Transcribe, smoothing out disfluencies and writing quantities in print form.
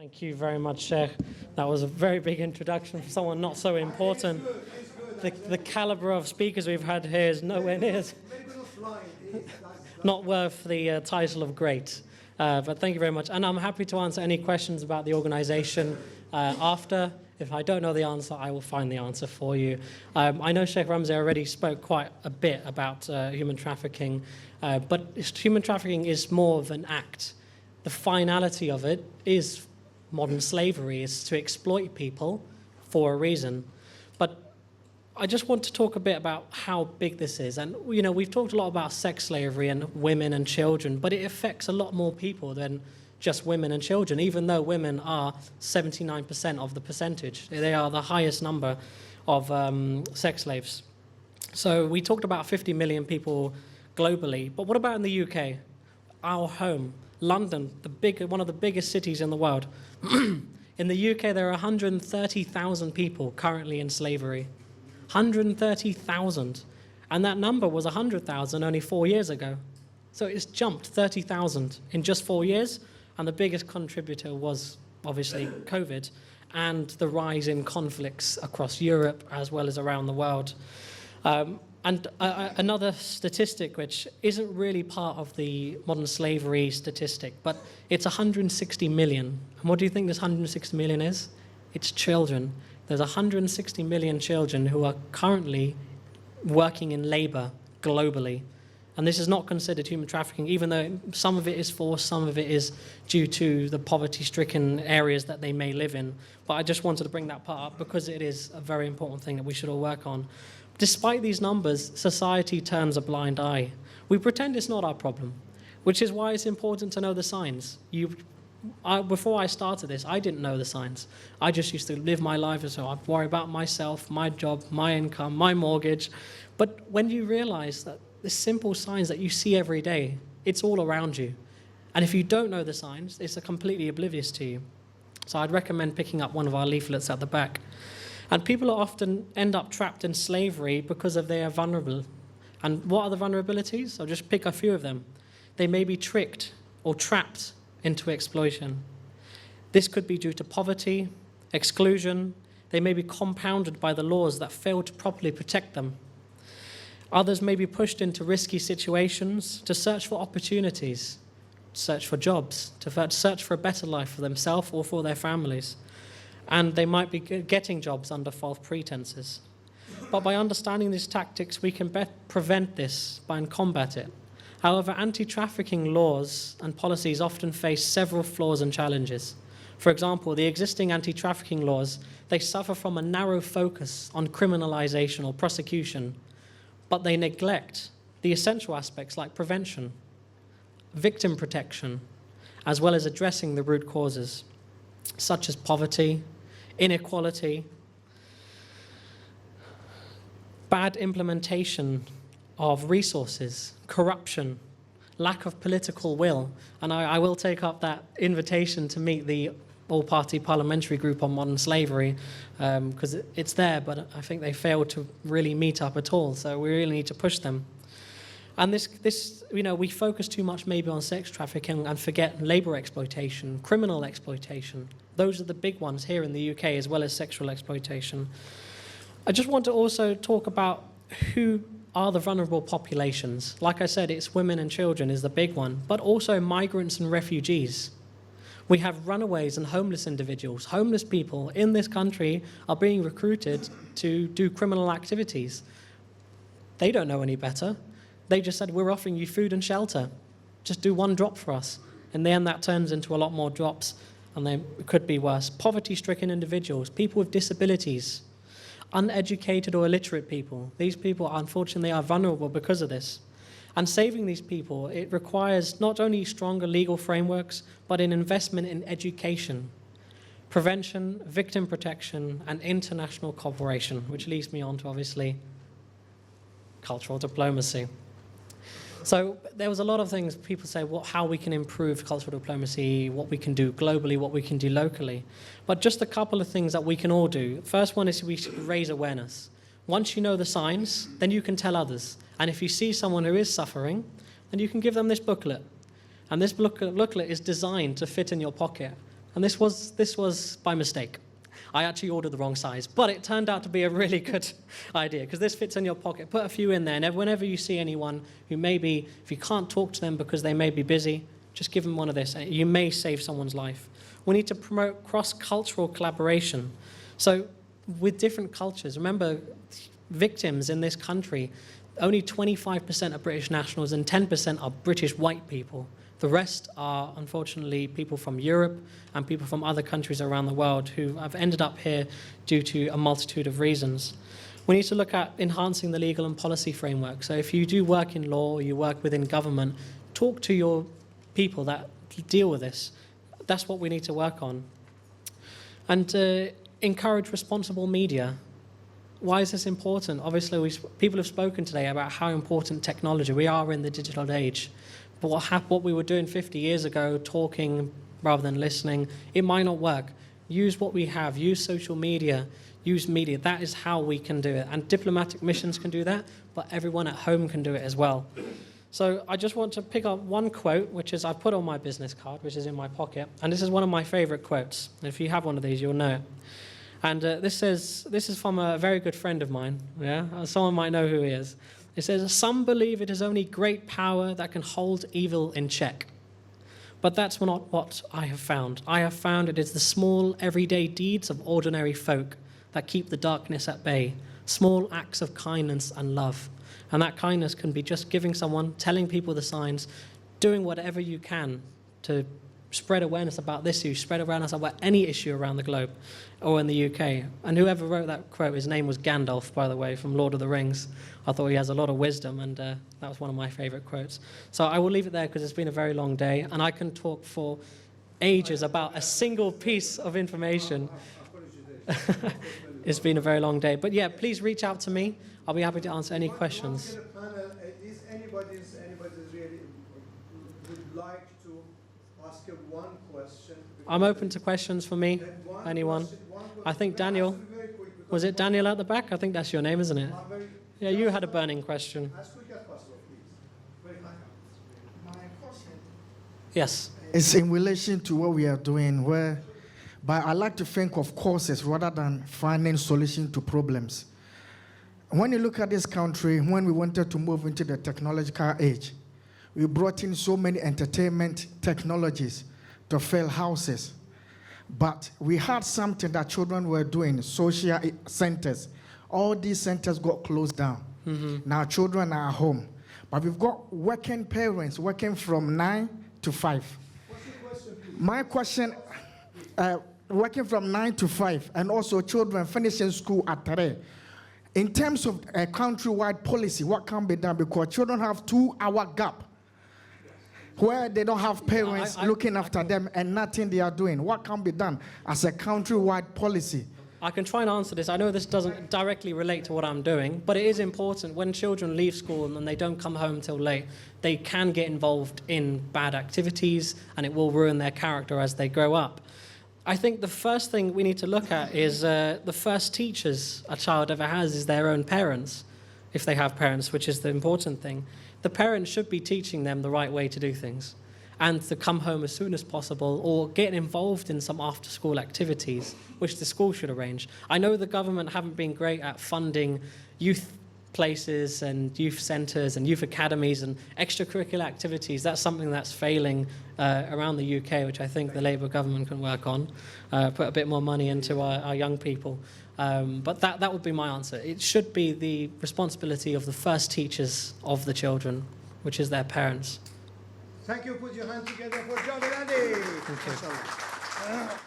Thank you very much, Sheikh. That was a very big introduction for someone not so important. The caliber of speakers we've had here is nowhere near, not worth the title of great. But thank you very much. And I'm happy to answer any questions about the organization after. If I don't know the answer, I will find the answer for you. I know Sheikh Ramzi already spoke quite a bit about human trafficking, but human trafficking is more of an act. The finality of it is modern slavery, is to exploit people for a reason. But I just want to talk a bit about how big this is. And, you know, we've talked a lot about sex slavery and women and children, but it affects a lot more people than just women and children, even though women are 79% of the percentage. They are the highest number of sex slaves. So we talked about 50 million people globally, but what about in the UK? Our home, London, one of the biggest cities in the world. In the UK, there are 130,000 people currently in slavery. 130,000. And that number was 100,000 only 4 years ago. So it's jumped 30,000 in just 4 years. And the biggest contributor was obviously COVID and the rise in conflicts across Europe as well as around the world. Another statistic which isn't really part of the modern slavery statistic, but it's 160 million. And what do you think this 160 million is? It's children. There's 160 million children who are currently working in labor globally. And this is not considered human trafficking, even though some of it is forced, some of it is due to the poverty-stricken areas that they may live in. But I just wanted to bring that part up because it is a very important thing that we should all work on. Despite these numbers, society turns a blind eye. We pretend it's not our problem, which is why it's important to know the signs. Before I started this, I didn't know the signs. I just used to live my life as so I'd worry about myself, my job, my income, my mortgage. But when you realize that the simple signs that you see every day, it's all around you. And if you don't know the signs, it's completely oblivious to you. So I'd recommend picking up one of our leaflets at the back. And people often end up trapped in slavery because they are vulnerable. And what are the vulnerabilities? I'll just pick a few of them. They may be tricked or trapped into exploitation. This could be due to poverty, exclusion. They may be compounded by the laws that fail to properly protect them. Others may be pushed into risky situations to search for opportunities, search for jobs, to search for a better life for themselves or for their families. And they might be getting jobs under false pretenses. But by understanding these tactics, we can prevent this and combat it. However, anti-trafficking laws and policies often face several flaws and challenges. For example, the existing anti-trafficking laws, they suffer from a narrow focus on criminalization or prosecution, but they neglect the essential aspects like prevention, victim protection, as well as addressing the root causes, such as poverty, inequality, bad implementation of resources, corruption, lack of political will. And I will take up that invitation to meet the all-party parliamentary group on modern slavery, because it's there, but I think they failed to really meet up at all. So we really need to push them. And this, you know, we focus too much maybe on sex trafficking and forget labor exploitation, criminal exploitation. Those are the big ones here in the UK, as well as sexual exploitation. I just want to also talk about who are the vulnerable populations. Like I said, it's women and children is the big one, but also migrants and refugees. We have runaways and homeless individuals. Homeless people in this country are being recruited to do criminal activities. They don't know any better. They just said, we're offering you food and shelter. Just do one drop for us. In the end, that turns into a lot more drops, and then it could be worse. Poverty-stricken individuals, people with disabilities, uneducated or illiterate people. These people, unfortunately, are vulnerable because of this. And saving these people, it requires not only stronger legal frameworks, but an investment in education, prevention, victim protection, and international cooperation, which leads me on to, obviously, cultural diplomacy. So there was a lot of things people say, how we can improve cultural diplomacy, what we can do globally, what we can do locally. But just a couple of things that we can all do. First one is we should raise awareness. Once you know the signs, then you can tell others. And if you see someone who is suffering, then you can give them this booklet. And this booklet is designed to fit in your pocket. And this was by mistake. I actually ordered the wrong size, but it turned out to be a really good idea because this fits in your pocket. Put a few in there, and whenever you see anyone who maybe, if you can't talk to them because they may be busy, just give them one of this. You may save someone's life. We need to promote cross-cultural collaboration. So with different cultures, remember, victims in this country, only 25% are British nationals and 10% are British white people. The rest are, unfortunately, people from Europe and people from other countries around the world who have ended up here due to a multitude of reasons. We need to look at enhancing the legal and policy framework. So if you do work in law or you work within government, talk to your people that deal with this. That's what we need to work on. And encourage responsible media. Why is this important? Obviously, people have spoken today about how important technology. We are in the digital age. But what we were doing 50 years ago, talking rather than listening, it might not work. Use what we have. Use social media. Use media. That is how we can do it. And diplomatic missions can do that, but everyone at home can do it as well. So I just want to pick up one quote, which is I've put on my business card, which is in my pocket. And this is one of my favorite quotes. If you have one of these, you'll know it. And this is from a very good friend of mine. Yeah, someone might know who he is. It says, "Some believe it is only great power that can hold evil in check. But that's not what I have found. I have found it is the small, everyday deeds of ordinary folk that keep the darkness at bay, small acts of kindness and love. And that kindness can be just giving someone, telling people the signs, doing whatever you can to spread awareness about this issue, spread awareness about any issue around the globe or in the UK." And whoever wrote that quote, his name was Gandalf, by the way, from Lord of the Rings. I thought he has a lot of wisdom, and that was one of my favorite quotes. So I will leave it there because it's been a very long day, and I can talk for ages about a single piece of information. It's been a very long day. But yeah, please reach out to me. I'll be happy to answer any questions. Is anybody really would like to ask one question? I'm open to questions for me, anyone. I think Daniel, was it Daniel at the back? I think that's your name, isn't it? Yeah, you had a burning question. As quick as possible, please. My question Yes. is in relation to what we are doing, but I like to think of causes rather than finding solutions to problems. When you look at this country, when we wanted to move into the technological age, we brought in so many entertainment technologies to fill houses. But we had something that children were doing, social centers. All these centers got closed down. Mm-hmm. Now children are at home. But we've got working parents working from 9 to 5. What's your question, please? My question, working from 9 to 5, and also children finishing school at 3. In terms of a countrywide policy, what can be done? Because children have 2-hour gap where they don't have parents looking after them and nothing they are doing. What can be done as a countrywide policy? I can try and answer this. I know this doesn't directly relate to what I'm doing, but it is important when children leave school and they don't come home till late, they can get involved in bad activities and it will ruin their character as they grow up. I think the first thing we need to look at is the first teachers a child ever has is their own parents, if they have parents, which is the important thing. The parents should be teaching them the right way to do things and to come home as soon as possible or get involved in some after-school activities, which the school should arrange. I know the government haven't been great at funding youth places and youth centres and youth academies and extracurricular activities. That's something that's failing around the UK, which I think the Labour government can work on, put a bit more money into our young people. But that would be my answer. It should be the responsibility of the first teachers of the children, which is their parents. Thank you. Put your hand together for Javed. Thank you.